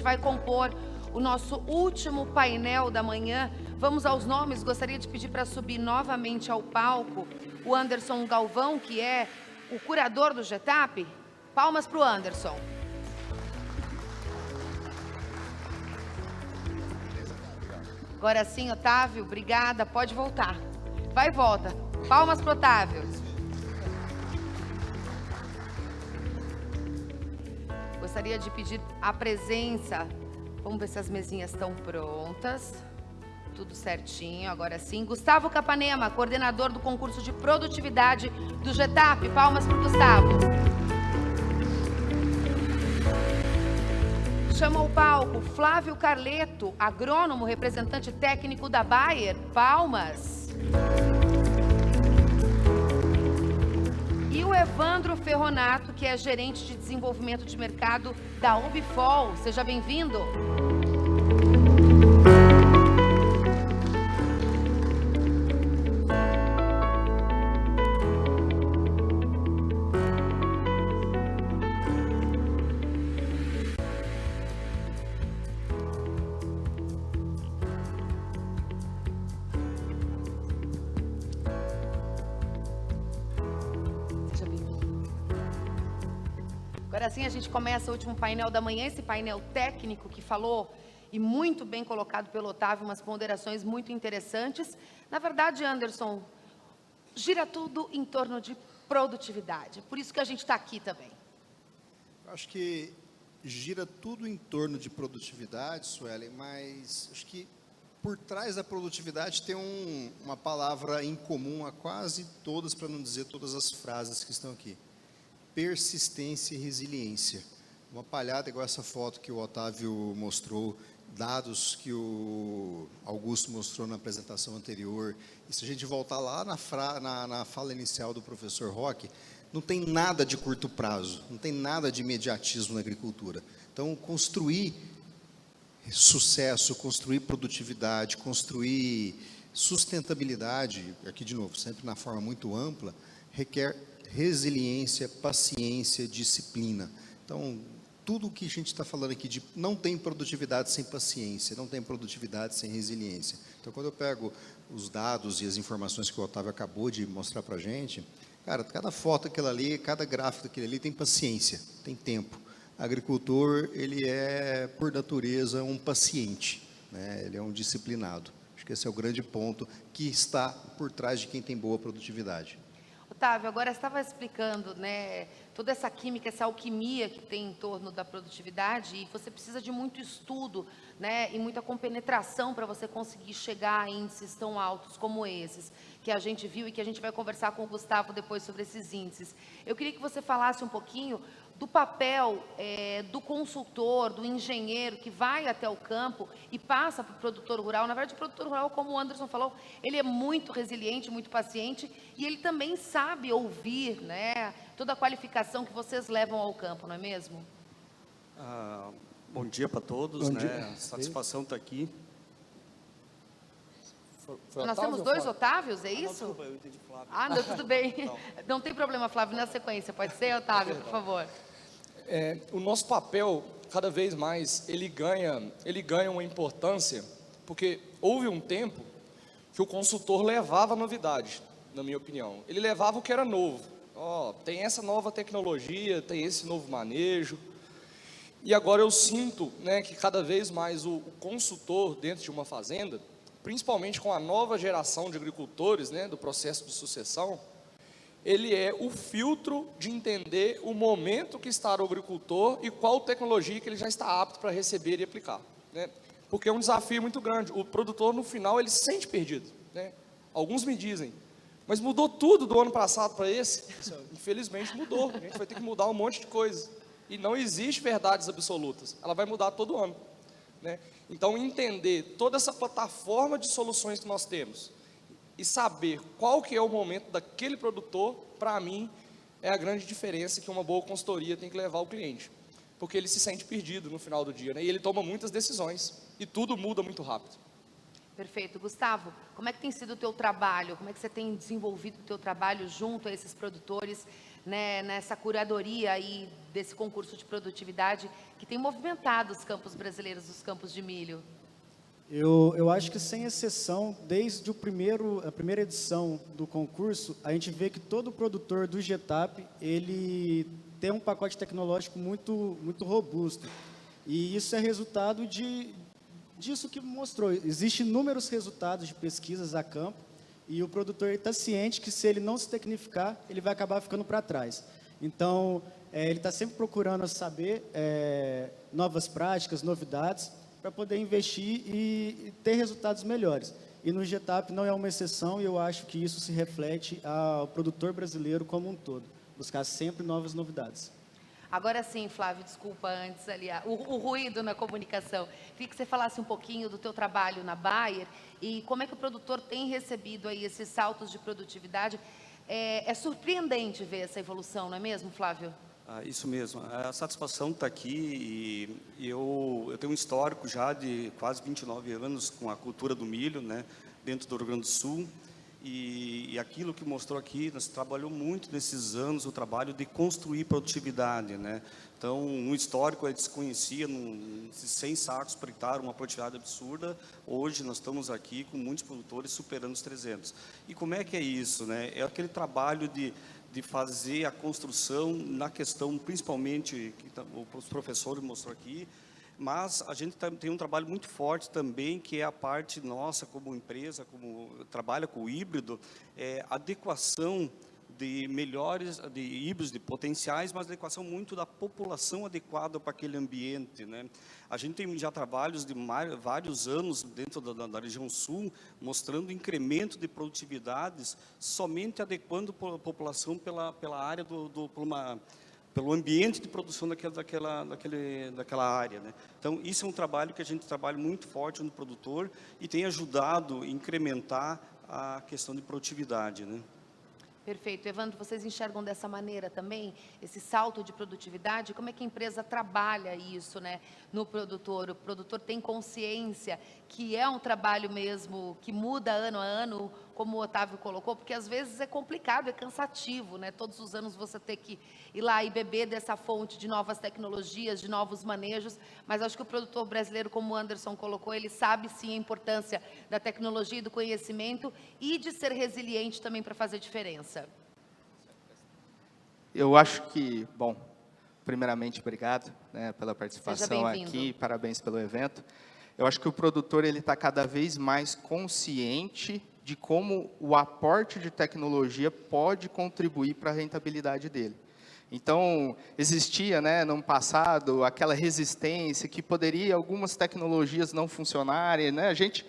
vai compor o nosso último painel da manhã. Vamos aos nomes. Gostaria de pedir para subir novamente ao palco o Anderson Galvão, que é o curador do GETAP. Palmas para o Anderson. Agora sim, Otávio, obrigada. Pode voltar. Vai e volta. Palmas para o Otávio. Gostaria de pedir a presença. Vamos ver se as mesinhas estão prontas. Tudo certinho, agora sim. Gustavo Capanema, coordenador do concurso de produtividade do GETAP. Palmas para o Gustavo. Chama ao palco Flávio Carleto, agrônomo, representante técnico da Bayer. Palmas. E o Evandro Ferronato, que é gerente de desenvolvimento de mercado da Ubifol. Seja bem-vindo. Agora sim a gente começa o último painel da manhã, esse painel técnico que falou, e muito bem colocado pelo Otávio, umas ponderações muito interessantes. Na verdade, Anderson, gira tudo em torno de produtividade, por isso que a gente está aqui também. Eu acho que gira tudo em torno de produtividade, Suelen, mas acho que por trás da produtividade tem uma palavra em comum a quase todas, para não dizer todas as frases que estão aqui. Persistência e resiliência. Uma palhada igual essa foto que o Otávio mostrou, dados que o Augusto mostrou na apresentação anterior. E se a gente voltar lá na fala inicial do professor Roque, não tem nada de curto prazo, não tem nada de imediatismo na agricultura. Então, construir sucesso, construir produtividade, construir sustentabilidade, aqui de novo, sempre na forma muito ampla, requer resiliência, paciência, disciplina. Então, tudo o que a gente está falando aqui de não tem produtividade sem paciência, não tem produtividade sem resiliência. Então, quando eu pego os dados e as informações que o Otávio acabou de mostrar para a gente, cara, cada foto daquela ali, cada gráfico daquele ali tem paciência, tem tempo. O agricultor, ele é, por natureza, um paciente, né? Ele é um disciplinado. Acho que esse é o grande ponto que está por trás de quem tem boa produtividade. Otávio, agora você estava explicando, né, toda essa química, essa alquimia que tem em torno da produtividade, e você precisa de muito estudo, né, e muita compenetração para você conseguir chegar a índices tão altos como esses, que a gente viu e que a gente vai conversar com o Gustavo depois sobre esses índices. Eu queria que você falasse um pouquinho do papel do consultor, do engenheiro que vai até o campo e passa para o produtor rural. Na verdade, o produtor rural, como o Anderson falou, ele é muito resiliente, muito paciente, e ele também sabe ouvir, né, toda a qualificação que vocês levam ao campo, não é mesmo? Bom dia para todos, né? Satisfação estar aqui. Nós temos dois Otávios, é isso? Não, desculpa, eu entendi Flávio. Não, tudo bem. Não tem problema, Flávio, na sequência. Pode ser, Otávio, por favor. O nosso papel, cada vez mais, ele ganha uma importância, porque houve um tempo que o consultor levava novidade, na minha opinião. Ele levava o que era novo. Tem essa nova tecnologia, tem esse novo manejo. E agora eu sinto, né, que cada vez mais o consultor dentro de uma fazenda, principalmente com a nova geração de agricultores, né, do processo de sucessão, ele é o filtro de entender o momento que está o agricultor e qual tecnologia que ele já está apto para receber e aplicar, né? Porque é um desafio muito grande. O produtor, no final, ele se sente perdido, né? Alguns me dizem, mas mudou tudo do ano passado para esse? Infelizmente mudou, a gente vai ter que mudar um monte de coisa. E não existe verdades absolutas, ela vai mudar todo ano, né? Então, entender toda essa plataforma de soluções que nós temos e saber qual que é o momento daquele produtor, para mim, é a grande diferença que uma boa consultoria tem que levar ao cliente. Porque ele se sente perdido no final do dia, né? E ele toma muitas decisões e tudo muda muito rápido. Perfeito. Gustavo, como é que tem sido o teu trabalho? Como é que você tem desenvolvido o teu trabalho junto a esses produtores, né, nessa curadoria aí desse concurso de produtividade que tem movimentado os campos brasileiros, os campos de milho? Eu acho que, sem exceção, desde a primeira edição do concurso, a gente vê que todo produtor do GETAP, ele tem um pacote tecnológico muito robusto. E isso é resultado disso que mostrou. Existem inúmeros resultados de pesquisas a campo, e o produtor está ciente que, se ele não se tecnificar, ele vai acabar ficando para trás. Então, ele está sempre procurando saber novas práticas, novidades, para poder investir e ter resultados melhores. E no GETAP não é uma exceção, e eu acho que isso se reflete ao produtor brasileiro como um todo, buscar sempre novas novidades. Agora sim, Flávio, desculpa antes ali, o ruído na comunicação. Queria que você falasse um pouquinho do teu trabalho na Bayer e como é que o produtor tem recebido aí esses saltos de produtividade. É surpreendente ver essa evolução, não é mesmo, Flávio? Isso mesmo. A satisfação está aqui e eu tenho um histórico já de quase 29 anos com a cultura do milho, né, dentro do Rio Grande do Sul. E aquilo que mostrou aqui, nós trabalhou muito nesses anos o trabalho de construir produtividade, né? Então, no histórico, a gente se conhecia, esses 100 sacos por hectare, uma produtividade absurda. Hoje, nós estamos aqui com muitos produtores superando os 300. E como é que é isso, né? É aquele trabalho de fazer a construção na questão, principalmente, que os professores mostrou aqui, mas a gente tem um trabalho muito forte também, que é a parte nossa como empresa, como trabalha com o híbrido, adequação de híbridos, de potenciais, mas adequação muito da população adequada para aquele ambiente, né? A gente tem já trabalhos de vários anos dentro da região sul, mostrando incremento de produtividades, somente adequando a população pela área pelo ambiente de produção daquela área, né? Então, isso é um trabalho que a gente trabalha muito forte no produtor e tem ajudado a incrementar a questão de produtividade, né? Perfeito. Evandro, vocês enxergam dessa maneira também, esse salto de produtividade? Como é que a empresa trabalha isso, né, no produtor? O produtor tem consciência que é um trabalho mesmo que muda ano a ano, como o Otávio colocou, porque às vezes é complicado, é cansativo, né? Todos os anos você ter que ir lá e beber dessa fonte de novas tecnologias, de novos manejos, mas acho que o produtor brasileiro, como o Anderson colocou, ele sabe sim a importância da tecnologia e do conhecimento e de ser resiliente também para fazer diferença. Eu acho que, bom, primeiramente, obrigado, né, pela participação aqui, parabéns pelo evento. Eu acho que o produtor ele está cada vez mais consciente de como o aporte de tecnologia pode contribuir para a rentabilidade dele. Então, existia, né, no passado, aquela resistência que poderia algumas tecnologias não funcionarem, né? A gente,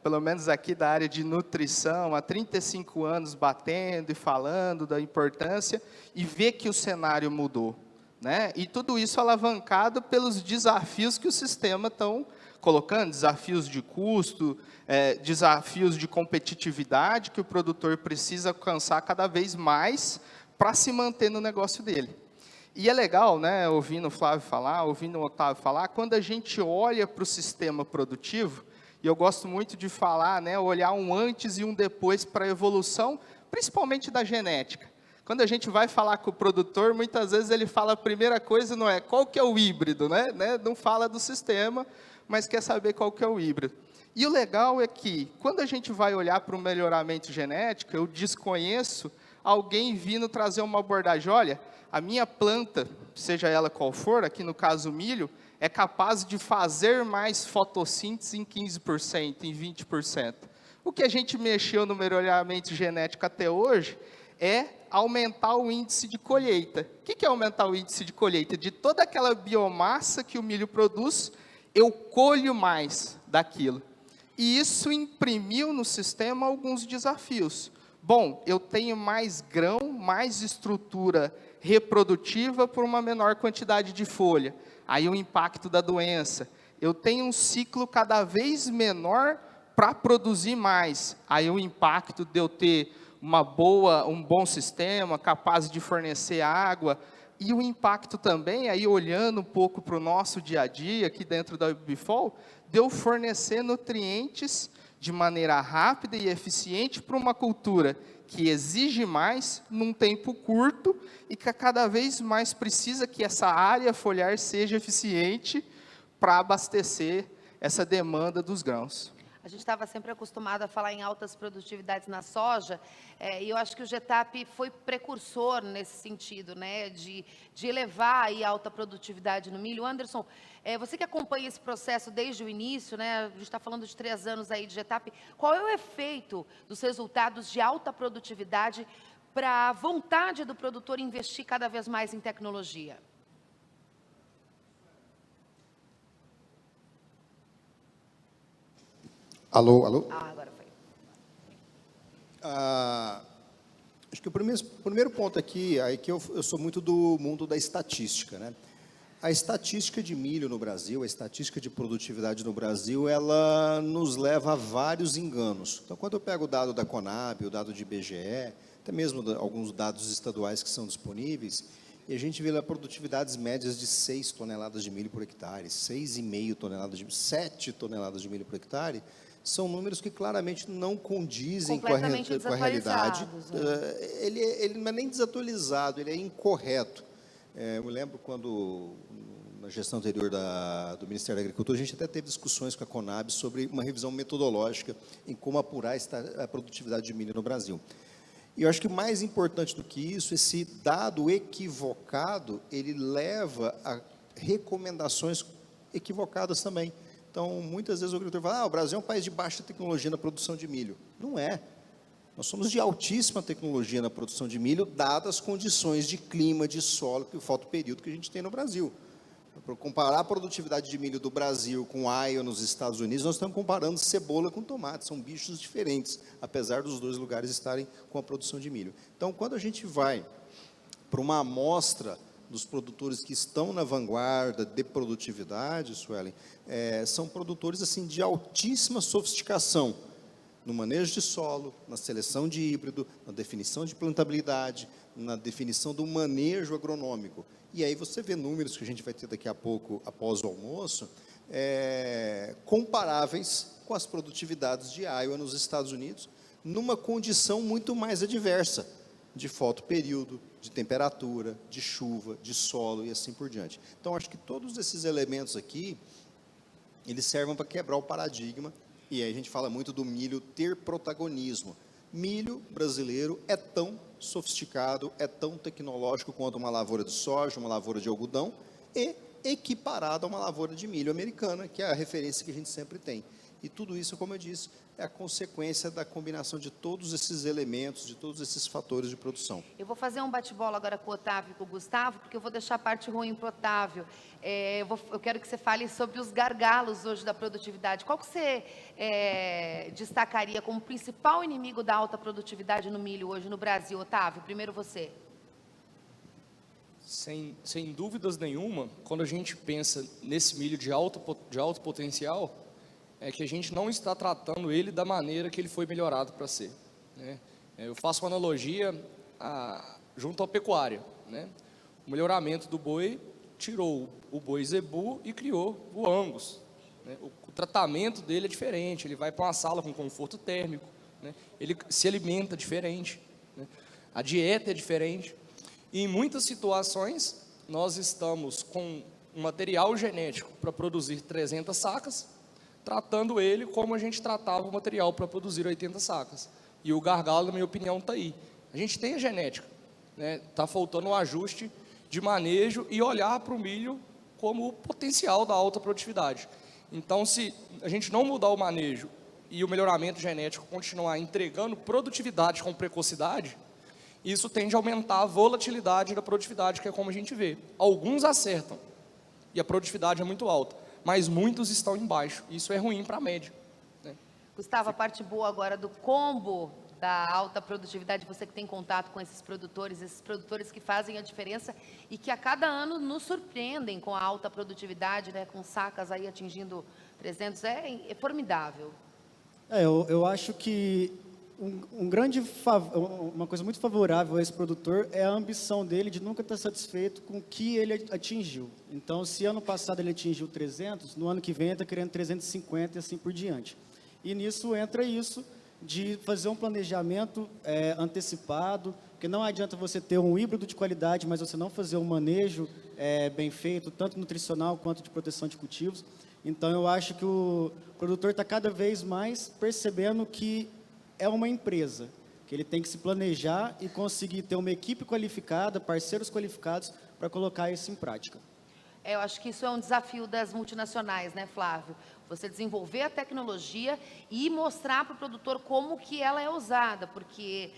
pelo menos aqui da área de nutrição, há 35 anos batendo e falando da importância e ver que o cenário mudou, né? E tudo isso alavancado pelos desafios que o sistema estão colocando, desafios de custo, desafios de competitividade que o produtor precisa alcançar cada vez mais para se manter no negócio dele. E é legal, né, ouvindo o Flávio falar, ouvindo o Otávio falar, quando a gente olha para o sistema produtivo, e eu gosto muito de falar, né, olhar um antes e um depois para a evolução, principalmente da genética. Quando a gente vai falar com o produtor, muitas vezes ele fala a primeira coisa, não é qual que é o híbrido, né? Não fala do sistema, mas quer saber qual que é o híbrido. E o legal é que, quando a gente vai olhar para o melhoramento genético, eu desconheço alguém vindo trazer uma abordagem, olha, a minha planta, seja ela qual for, aqui no caso o milho, é capaz de fazer mais fotossíntese em 15%, em 20%. O que a gente mexeu no melhoramento genético até hoje é aumentar o índice de colheita. O que é aumentar o índice de colheita? De toda aquela biomassa que o milho produz, eu colho mais daquilo. E isso imprimiu no sistema alguns desafios. Bom, eu tenho mais grão, mais estrutura reprodutiva por uma menor quantidade de folha. Aí o impacto da doença. Eu tenho um ciclo cada vez menor para produzir mais. Aí o impacto de eu ter um bom sistema, capaz de fornecer água, E o impacto também, aí olhando um pouco para o nosso dia a dia, aqui dentro da Bifol, de eu fornecer nutrientes de maneira rápida e eficiente para uma cultura que exige mais num tempo curto e que cada vez mais precisa que essa área foliar seja eficiente para abastecer essa demanda dos grãos. A gente estava sempre acostumado a falar em altas produtividades na soja, e eu acho que o GETAP foi precursor nesse sentido, né, de elevar aí a alta produtividade no milho. Anderson, você que acompanha esse processo desde o início, né, a gente está falando de 3 anos aí de GETAP, qual é o efeito dos resultados de alta produtividade para a vontade do produtor investir cada vez mais em tecnologia? Alô, alô? Agora foi. Acho que o primeiro ponto aqui é que eu sou muito do mundo da estatística, né? A estatística de milho no Brasil, a estatística de produtividade no Brasil, ela nos leva a vários enganos. Então, quando eu pego o dado da Conab, o dado de IBGE, até mesmo alguns dados estaduais que são disponíveis, e a gente vê lá produtividades médias de 6 toneladas de milho por hectare, 6,5 toneladas de milho, 7 toneladas de milho por hectare, são números que claramente não condizem com a realidade. Ele não é nem desatualizado, ele é incorreto. Eu me lembro quando, na gestão anterior do Ministério da Agricultura, a gente até teve discussões com a Conab sobre uma revisão metodológica em como apurar a produtividade de milho no Brasil. E eu acho que mais importante do que isso, esse dado equivocado, ele leva a recomendações equivocadas também. Então, muitas vezes o agricultor fala, o Brasil é um país de baixa tecnologia na produção de milho. Não é. Nós somos de altíssima tecnologia na produção de milho, dadas as condições de clima, de solo, e o fotoperíodo que a gente tem no Brasil. Para comparar a produtividade de milho do Brasil com Iowa nos Estados Unidos, nós estamos comparando cebola com tomate, são bichos diferentes, apesar dos dois lugares estarem com a produção de milho. Então, quando a gente vai para uma amostra dos produtores que estão na vanguarda de produtividade, Suelen, são produtores assim, de altíssima sofisticação, no manejo de solo, na seleção de híbrido, na definição de plantabilidade, na definição do manejo agronômico. E aí você vê números que a gente vai ter daqui a pouco, após o almoço, comparáveis com as produtividades de Iowa nos Estados Unidos, numa condição muito mais adversa, de fotoperíodo, de temperatura, de chuva, de solo e assim por diante. Então, acho que todos esses elementos aqui, eles servem para quebrar o paradigma, e aí a gente fala muito do milho ter protagonismo. Milho brasileiro é tão sofisticado, é tão tecnológico quanto uma lavoura de soja, uma lavoura de algodão, e equiparado a uma lavoura de milho americana, que é a referência que a gente sempre tem. E tudo isso, como eu disse, é a consequência da combinação de todos esses elementos, de todos esses fatores de produção. Eu vou fazer um bate-bola agora com o Otávio e com o Gustavo, porque eu vou deixar a parte ruim para o Otávio. Eu quero que você fale sobre os gargalos hoje da produtividade. Qual que você destacaria como principal inimigo da alta produtividade no milho hoje no Brasil, Otávio? Primeiro você. Sem dúvidas nenhuma, quando a gente pensa nesse milho de alto potencial, é que a gente não está tratando ele da maneira que ele foi melhorado para ser, né? Eu faço uma analogia junto à pecuária, né? O melhoramento do boi tirou o boi zebu e criou o Angus, né? O tratamento dele é diferente, ele vai para uma sala com conforto térmico, né? Ele se alimenta diferente, né? A dieta é diferente, e em muitas situações nós estamos com um material genético para produzir 300 sacas, tratando ele como a gente tratava o material para produzir 80 sacas. E o gargalo, na minha opinião, está aí. A gente tem a genética, né? Está faltando o ajuste de manejo e olhar para o milho como o potencial da alta produtividade. Então, se a gente não mudar o manejo e o melhoramento genético continuar entregando produtividade com precocidade, isso tende a aumentar a volatilidade da produtividade, que é como a gente vê. Alguns acertam e a produtividade é muito alta, mas muitos estão embaixo. Isso é ruim para a média, né? Gustavo, a parte boa agora do combo da alta produtividade, você que tem contato com esses produtores que fazem a diferença e que a cada ano nos surpreendem com a alta produtividade, né, com sacas aí atingindo 300, é formidável. Eu acho que uma coisa muito favorável a esse produtor é a ambição dele de nunca estar satisfeito com o que ele atingiu. Então, se ano passado ele atingiu 300, no ano que vem ele está querendo 350 e assim por diante. E nisso entra isso de fazer um planejamento antecipado, porque não adianta você ter um híbrido de qualidade, mas você não fazer um manejo bem feito, tanto nutricional quanto de proteção de cultivos. Então, eu acho que o produtor está cada vez mais percebendo que é uma empresa, que ele tem que se planejar e conseguir ter uma equipe qualificada, parceiros qualificados para colocar isso em prática. Eu acho que isso é um desafio das multinacionais, né, Flávio? Você desenvolver a tecnologia e mostrar para o produtor como que ela é usada, porque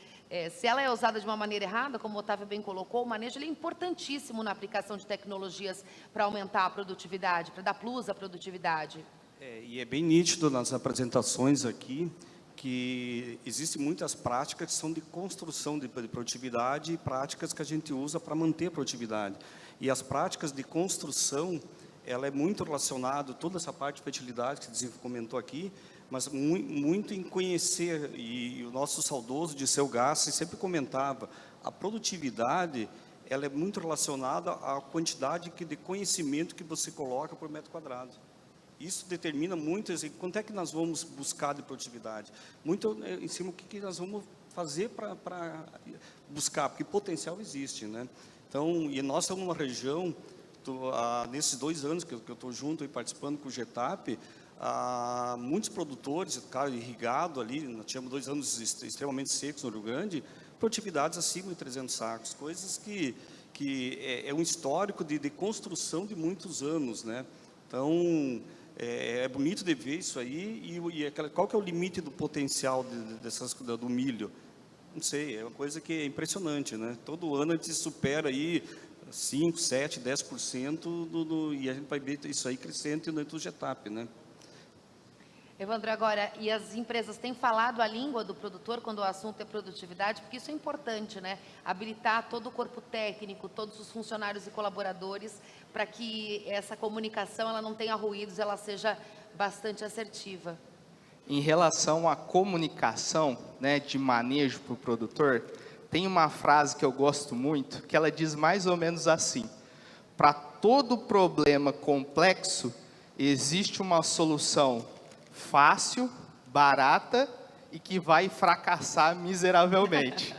se ela é usada de uma maneira errada, como o Otávio bem colocou, o manejo ele é importantíssimo na aplicação de tecnologias para aumentar a produtividade, para dar plus à produtividade. E é bem nítido nas apresentações aqui que existem muitas práticas que são de construção de produtividade e práticas que a gente usa para manter a produtividade. E as práticas de construção, ela é muito relacionada, toda essa parte de fertilidade que você comentou aqui, mas muito em conhecer, e o nosso saudoso Dirceu Gassi sempre comentava, a produtividade, ela é muito relacionada à quantidade de conhecimento que você coloca por metro quadrado. Isso determina muito, assim, quanto é que nós vamos buscar de produtividade. Muito em cima do que nós vamos fazer para buscar, porque potencial existe, né? Então, e nós estamos numa região, nesses 2 anos que eu estou junto e participando com o GETAP, muitos produtores, cara, irrigado ali, nós tínhamos 2 anos extremamente secos no Rio Grande, produtividades acima de 300 sacos, coisas que é um histórico de construção de muitos anos, né? Então, é bonito de ver isso aí, qual que é o limite do potencial do milho? Não sei, é uma coisa que é impressionante, né? Todo ano a gente supera aí 5, 7, 10%, e a gente vai ver isso aí crescendo dentro do GETAP, né? Evandro, agora, e as empresas têm falado a língua do produtor quando o assunto é produtividade? Porque isso é importante, né? Habilitar todo o corpo técnico, todos os funcionários e colaboradores, para que essa comunicação ela não tenha ruídos, ela seja bastante assertiva. Em relação à comunicação, né, de manejo para o produtor, tem uma frase que eu gosto muito, que ela diz mais ou menos assim: para todo problema complexo, existe uma solução fácil, barata e que vai fracassar miseravelmente.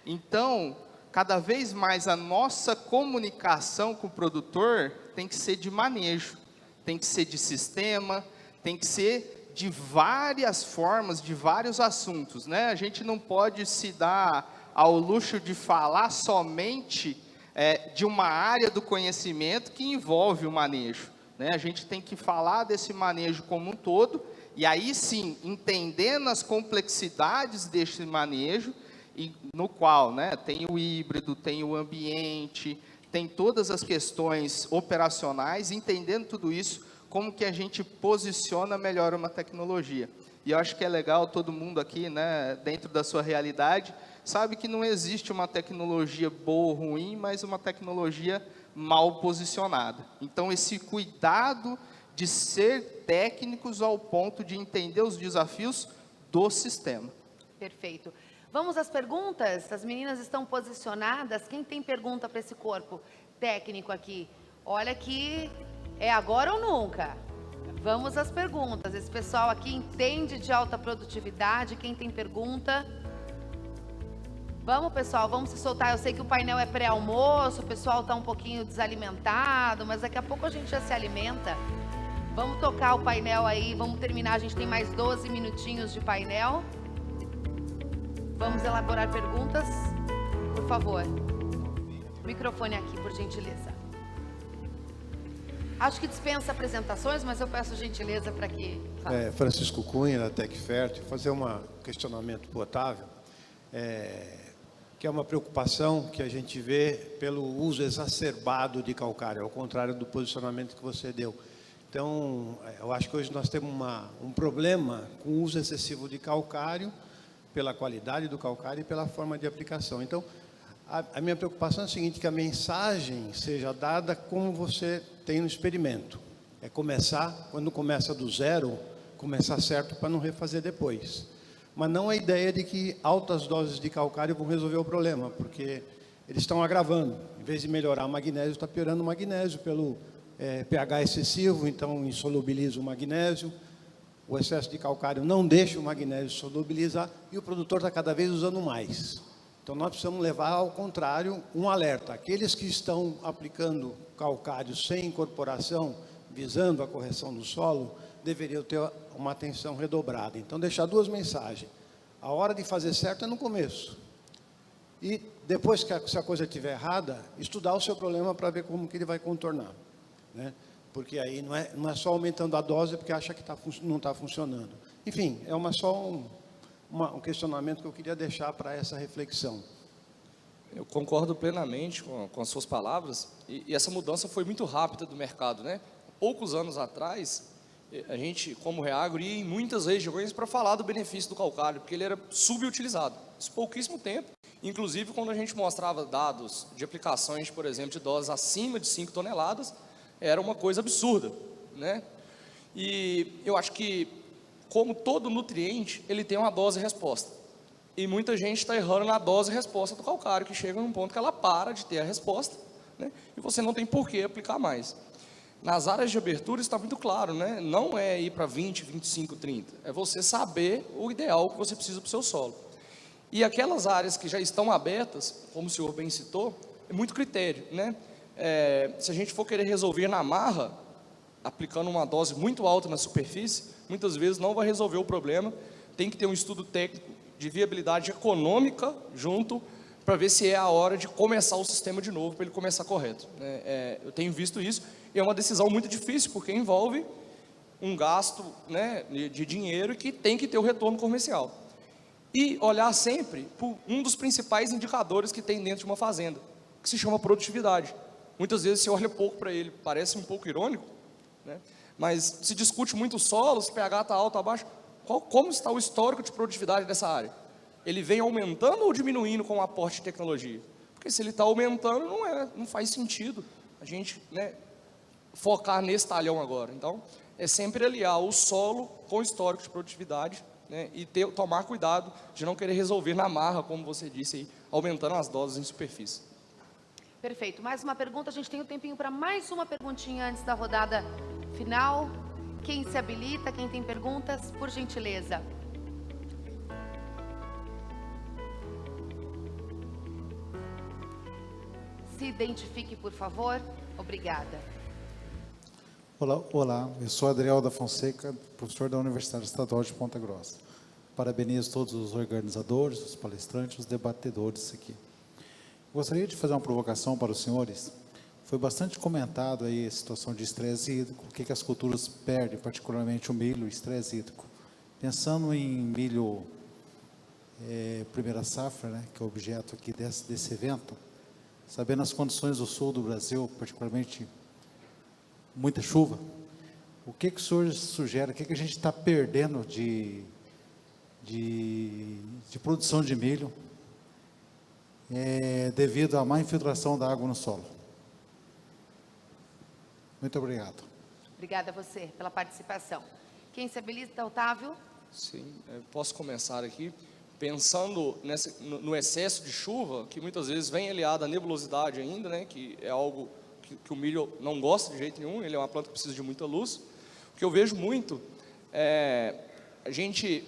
Então, cada vez mais a nossa comunicação com o produtor tem que ser de manejo, tem que ser de sistema, tem que ser de várias formas, de vários assuntos, né? A gente não pode se dar ao luxo de falar somente de uma área do conhecimento que envolve o manejo, né? A gente tem que falar desse manejo como um todo, e aí sim, entendendo as complexidades desse manejo, e no qual, né, tem o híbrido, tem o ambiente, tem todas as questões operacionais, entendendo tudo isso, como que a gente posiciona melhor uma tecnologia. E eu acho que é legal todo mundo aqui, né, dentro da sua realidade, sabe que não existe uma tecnologia boa ou ruim, mas uma tecnologia mal posicionada. Então, esse cuidado de ser técnicos ao ponto de entender os desafios do sistema. Perfeito. Vamos às perguntas? As meninas estão posicionadas. Quem tem pergunta para esse corpo técnico aqui? Olha que é agora ou nunca. Vamos às perguntas. Esse pessoal aqui entende de alta produtividade. Quem tem pergunta? Vamos, pessoal, vamos se soltar. Eu sei que o painel é pré-almoço, o pessoal está um pouquinho desalimentado, mas daqui a pouco a gente já se alimenta. Vamos tocar o painel aí, vamos terminar. A gente tem mais 12 minutinhos de painel. Vamos elaborar perguntas? Por favor. O microfone aqui, por gentileza. Acho que dispensa apresentações, mas eu peço gentileza para que... Francisco Cunha, da Tecfert, fazer um questionamento para o Otávio, que é uma preocupação que a gente vê pelo uso exacerbado de calcário, ao contrário do posicionamento que você deu. Então, eu acho que hoje nós temos um problema com o uso excessivo de calcário, pela qualidade do calcário e pela forma de aplicação. Então, a minha preocupação é a seguinte, que a mensagem seja dada como você tem no experimento. É começar, quando começa do zero, começar certo para não refazer depois. mas não a ideia de que altas doses de calcário vão resolver o problema, porque eles estão agravando. Em vez de melhorar o magnésio, está piorando o magnésio pelo pH excessivo, então insolubiliza o magnésio. O excesso de calcário não deixa o magnésio solubilizar e o produtor está cada vez usando mais. Então, nós precisamos levar, ao contrário, um alerta. Aqueles que estão aplicando calcário sem incorporação, visando a correção do solo, deveriam ter uma atenção redobrada. Então, deixar duas mensagens. A hora de fazer certo é no começo. E depois que se a coisa estiver errada, estudar o seu problema para ver como que ele vai contornar, né? Porque aí não é só aumentando a dose porque acha que não está funcionando. Enfim, é só um questionamento que eu queria deixar para essa reflexão. Eu concordo plenamente com as suas palavras, e essa mudança foi muito rápida do mercado, né? Poucos anos atrás, a gente, como Reagro, ia em muitas regiões para falar do benefício do calcário, porque ele era subutilizado. Isso pouquíssimo tempo. Inclusive, quando a gente mostrava dados de aplicações, por exemplo, de doses acima de 5 toneladas, era uma coisa absurda, né? E eu acho que, como todo nutriente, ele tem uma dose-resposta. E muita gente está errando na dose-resposta do calcário, que chega num ponto que ela para de ter a resposta, né? E você não tem por que aplicar mais. Nas áreas de abertura está muito claro, né? Não é ir para 20, 25, 30. É você saber o ideal que você precisa para o seu solo. E aquelas áreas que já estão abertas, como o senhor bem citou, é muito critério, né? Se a gente for querer resolver na marra, aplicando uma dose muito alta na superfície, muitas vezes não vai resolver o problema. Tem que ter um estudo técnico de viabilidade econômica junto, para ver se é a hora de começar o sistema de novo, para ele começar correto. Eu tenho visto isso, e é uma decisão muito difícil, porque envolve um gasto, né, de dinheiro que tem que ter o retorno comercial. E olhar sempre por um dos principais indicadores que tem dentro de uma fazenda, que se chama produtividade. Muitas vezes você olha pouco para ele, parece um pouco irônico, né? Mas se discute muito o solo, se o pH está alto ou baixo. Como está o histórico de produtividade dessa área? Ele vem aumentando ou diminuindo com o aporte de tecnologia? Porque se ele está aumentando, não faz sentido a gente, né, focar nesse talhão agora. Então, é sempre aliar o solo com o histórico de produtividade, né, e tomar cuidado de não querer resolver na marra, como você disse aí, aumentando as doses em superfície. Perfeito. Mais uma pergunta. A gente tem um tempinho para mais uma perguntinha antes da rodada final. Quem se habilita? Quem tem perguntas? Por gentileza. Se identifique, por favor. Obrigada. Olá, eu sou Adriel da Fonseca, professor da Universidade Estadual de Ponta Grossa. Parabenizo todos os organizadores, os palestrantes, os debatedores aqui. Gostaria de fazer uma provocação para os senhores. Foi bastante comentado aí a situação de estresse hídrico, o que as culturas perdem, particularmente o milho e o estresse hídrico. Pensando em milho primeira safra, né, que é o objeto aqui desse evento, sabendo as condições do sul do Brasil, particularmente muita chuva, o que o senhor sugere, o que a gente está perdendo de produção de milho devido à má infiltração da água no solo? Muito obrigado. Obrigada a você pela participação. Quem se habilita, Otávio? Sim, posso começar aqui. Pensando no excesso de chuva, que muitas vezes vem aliado à nebulosidade ainda, né, que é algo que o milho não gosta de jeito nenhum, ele é uma planta que precisa de muita luz. O que eu vejo muito a gente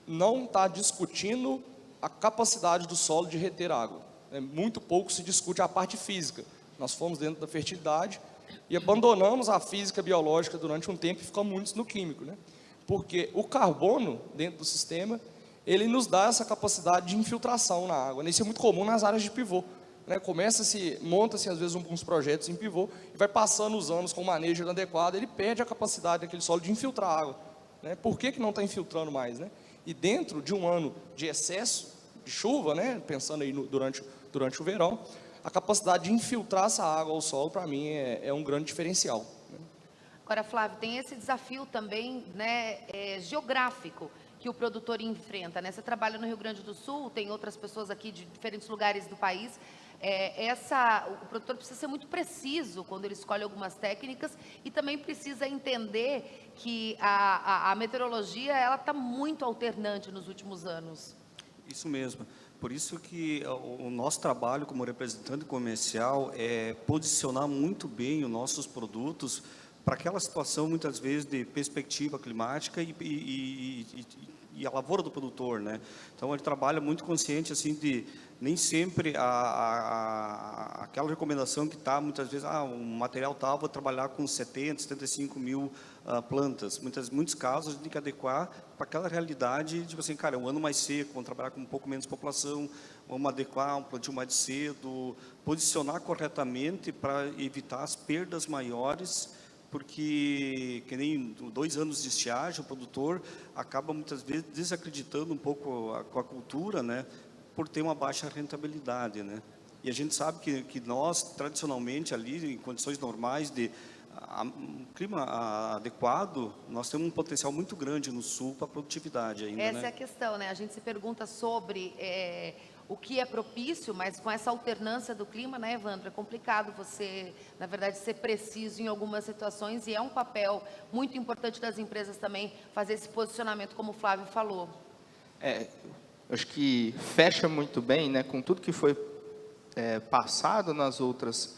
não está discutindo a capacidade do solo de reter água. Muito pouco se discute a parte física. Nós fomos dentro da fertilidade e abandonamos a física biológica durante um tempo e ficamos muito no químico, né? Porque o carbono dentro do sistema, ele nos dá essa capacidade de infiltração na água, né? Isso é muito comum nas áreas de pivô, né? Monta-se às vezes uns projetos em pivô e vai passando os anos com o manejo inadequado, ele perde a capacidade daquele solo de infiltrar água, né? Por que não está infiltrando mais, né? E dentro de um ano de excesso de chuva, né, pensando aí durante o verão, a capacidade de infiltrar essa água ao solo, para mim, é um grande diferencial, né? Agora, Flávio, tem esse desafio também, né, geográfico. que o produtor enfrenta, né? Você trabalha no Rio Grande do Sul, tem outras pessoas aqui de diferentes lugares do país. O produtor precisa ser muito preciso quando ele escolhe algumas técnicas e também precisa entender que a meteorologia ela está muito alternante nos últimos anos. Isso mesmo. Por isso que o nosso trabalho como representante comercial é posicionar muito bem os nossos produtos para aquela situação, muitas vezes, de perspectiva climática e a lavoura do produtor, né? Então, ele trabalha muito consciente, assim, de nem sempre aquela recomendação que está, muitas vezes, o material tal, vou trabalhar com 70, 75 mil plantas. Muitos casos, a gente tem que adequar para aquela realidade, tipo assim, cara, é um ano mais seco, vamos trabalhar com um pouco menos população, vamos adequar um plantio mais cedo, posicionar corretamente para evitar as perdas maiores, porque, que nem 2 anos de estiagem, o produtor acaba muitas vezes desacreditando um pouco com a cultura, né, por ter uma baixa rentabilidade, né. E a gente sabe que nós, tradicionalmente, ali, em condições normais de clima adequado, nós temos um potencial muito grande no sul para a produtividade ainda, Essa é a questão, né? A gente se pergunta sobre o que é propício, mas com essa alternância do clima, né, Evandro? É complicado você, na verdade, ser preciso em algumas situações e é um papel muito importante das empresas também fazer esse posicionamento, como o Flávio falou. Acho que fecha muito bem, né, com tudo que foi passado nas outras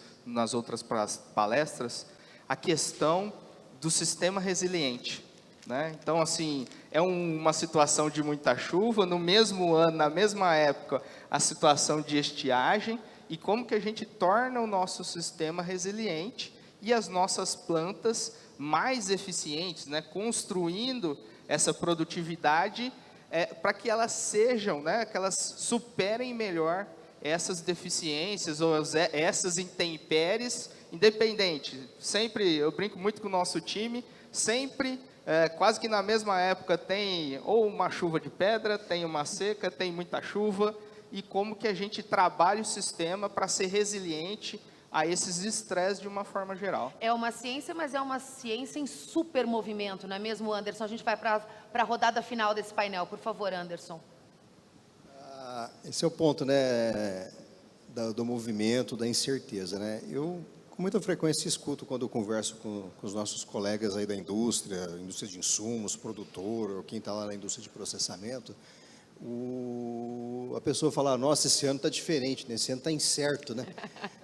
palestras, a questão do sistema resiliente, né? Então, assim, é uma situação de muita chuva, no mesmo ano, na mesma época, a situação de estiagem, e como que a gente torna o nosso sistema resiliente e as nossas plantas mais eficientes, né? Construindo essa produtividade para que elas sejam, né? Que elas superem melhor essas deficiências ou essas intempéries, independente. Sempre, eu brinco muito com o nosso time, sempre, quase que na mesma época tem ou uma chuva de pedra, tem uma seca, tem muita chuva, e como que a gente trabalha o sistema para ser resiliente a esses estresses de uma forma geral. É uma ciência, mas é uma ciência em super movimento, não é mesmo, Anderson? A gente vai para a rodada final desse painel. Por favor, Anderson. Esse é o ponto, né, do movimento, da incerteza, né? Eu, com muita frequência, escuto quando eu converso com os nossos colegas aí da indústria de insumos, produtor, ou quem está lá na indústria de processamento, a pessoa fala, nossa, esse ano está diferente, né? Esse ano está incerto, né?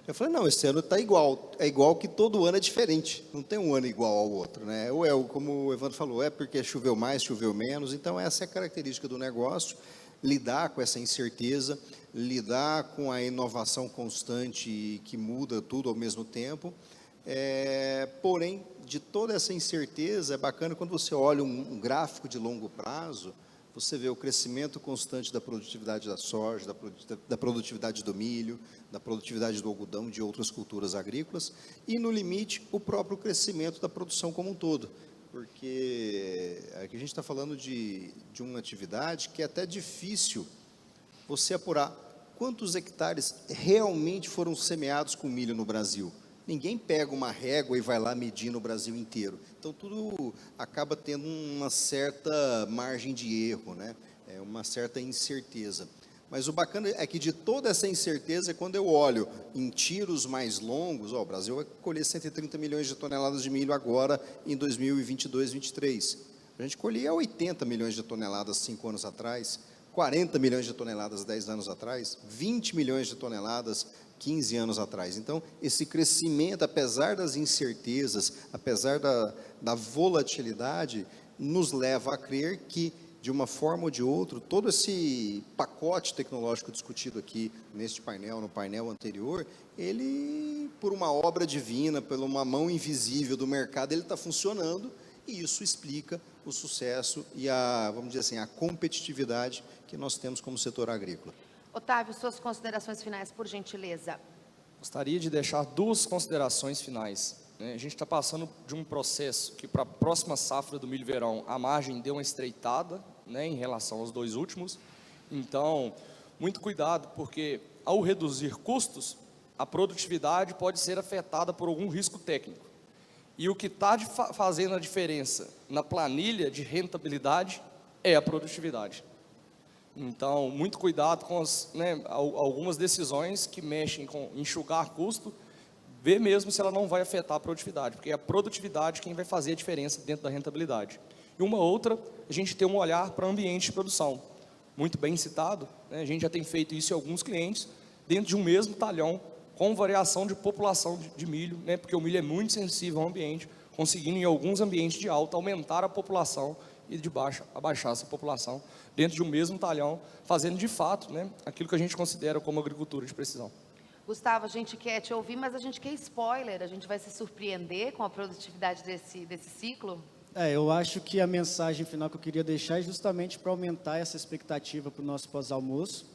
Eu falei, não, esse ano está igual, é igual que todo ano é diferente, não tem um ano igual ao outro, né? Ou como o Evandro falou, é porque choveu mais, choveu menos, então essa é a característica do negócio, lidar com essa incerteza, lidar com a inovação constante que muda tudo ao mesmo tempo, porém, de toda essa incerteza, é bacana quando você olha um gráfico de longo prazo, você vê o crescimento constante da produtividade da soja, da produtividade do milho, da produtividade do algodão, de outras culturas agrícolas, e, no limite, o próprio crescimento da produção como um todo. Porque aqui a gente está falando de uma atividade que é até difícil você apurar quantos hectares realmente foram semeados com milho no Brasil. Ninguém pega uma régua e vai lá medir no Brasil inteiro. Então, tudo acaba tendo uma certa margem de erro, né? Uma certa incerteza. Mas o bacana é que de toda essa incerteza, quando eu olho em tiros mais longos, o Brasil vai colher 130 milhões de toneladas de milho agora em 2022, 2023. A gente colhia 80 milhões de toneladas 5 anos atrás, 40 milhões de toneladas 10 anos atrás, 20 milhões de toneladas 15 anos atrás. Então, esse crescimento, apesar das incertezas, apesar da volatilidade, nos leva a crer que, de uma forma ou de outra, todo esse pacote tecnológico discutido aqui neste painel, no painel anterior, ele, por uma obra divina, por uma mão invisível do mercado, ele está funcionando, e isso explica o sucesso e vamos dizer assim, a competitividade que nós temos como setor agrícola. Otávio, suas considerações finais, por gentileza. Gostaria de deixar 2 considerações finais. A gente está passando de um processo que, para a próxima safra do milho-verão, a margem deu uma estreitada, né, em relação aos 2 últimos. Então, muito cuidado, porque ao reduzir custos, a produtividade pode ser afetada por algum risco técnico. E o que está fazendo a diferença na planilha de rentabilidade é a produtividade. Então, muito cuidado com algumas decisões que mexem com enxugar custo, ver mesmo se ela não vai afetar a produtividade, porque é a produtividade quem vai fazer a diferença dentro da rentabilidade. E uma outra, a gente tem um olhar para ambiente de produção. Muito bem citado, né? A gente já tem feito isso em alguns clientes, dentro de um mesmo talhão, com variação de população de milho, né? Porque o milho é muito sensível ao ambiente, conseguindo em alguns ambientes de alta aumentar a população e de baixa abaixar essa população, dentro de um mesmo talhão, fazendo de fato, né, aquilo que a gente considera como agricultura de precisão. Gustavo, a gente quer te ouvir, mas a gente quer spoiler, a gente vai se surpreender com a produtividade desse ciclo? Eu acho que a mensagem final que eu queria deixar é justamente para aumentar essa expectativa para o nosso pós-almoço,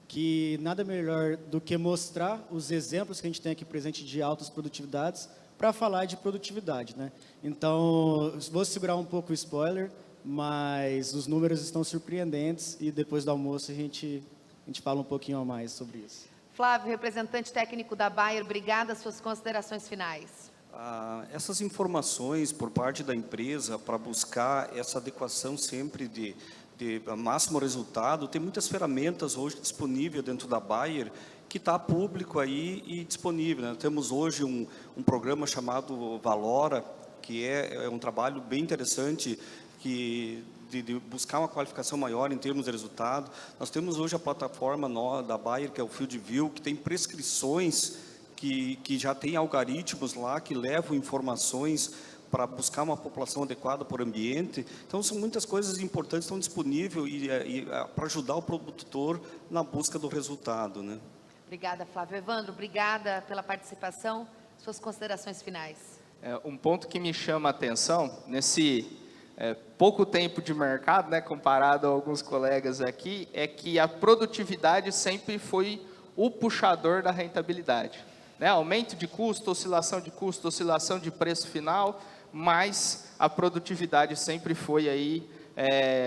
que nada melhor do que mostrar os exemplos que a gente tem aqui presente de altas produtividades para falar de produtividade, né? Então, vou segurar um pouco o spoiler, mas os números estão surpreendentes e depois do almoço a gente fala um pouquinho a mais sobre isso. Flávio, representante técnico da Bayer, obrigada, suas considerações finais. Essas informações por parte da empresa para buscar essa adequação sempre de máximo resultado, tem muitas ferramentas hoje disponíveis dentro da Bayer que está público aí e disponível, né? Temos hoje um programa chamado Valora, que é um trabalho bem interessante de buscar uma qualificação maior em termos de resultado. Nós temos hoje a plataforma da Bayer, que é o FieldView, que tem prescrições, que já tem algoritmos lá que levam informações para buscar uma população adequada por ambiente. Então, são muitas coisas importantes que estão disponíveis para ajudar o produtor na busca do resultado, né? Obrigada, Flávio. Evandro, obrigada pela participação. Suas considerações finais. Um ponto que me chama a atenção, nesse pouco tempo de mercado, né, comparado a alguns colegas aqui, é que a produtividade sempre foi o puxador da rentabilidade, né? Aumento de custo, oscilação de preço final, mas a produtividade sempre foi aí,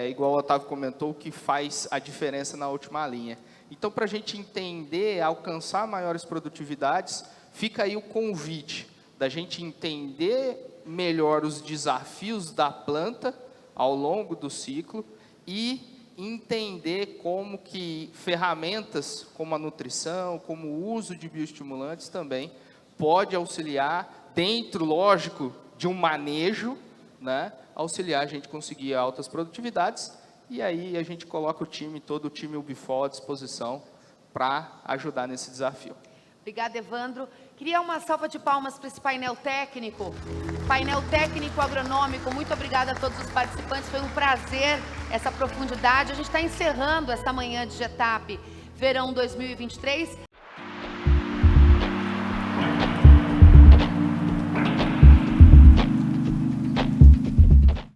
igual o Otávio comentou, o que faz a diferença na última linha. Então, para a gente entender, alcançar maiores produtividades, fica aí o convite da gente entender melhor os desafios da planta ao longo do ciclo e entender como que ferramentas como a nutrição, como o uso de bioestimulantes também pode auxiliar dentro, lógico, de um manejo, né, auxiliar a gente conseguir altas produtividades, e aí a gente coloca todo o time UBFOL à disposição para ajudar nesse desafio. Obrigada, Evandro. Queria uma salva de palmas para esse painel técnico agronômico. Muito obrigada a todos os participantes, foi um prazer essa profundidade. A gente está encerrando essa manhã de GETAP Verão 2023.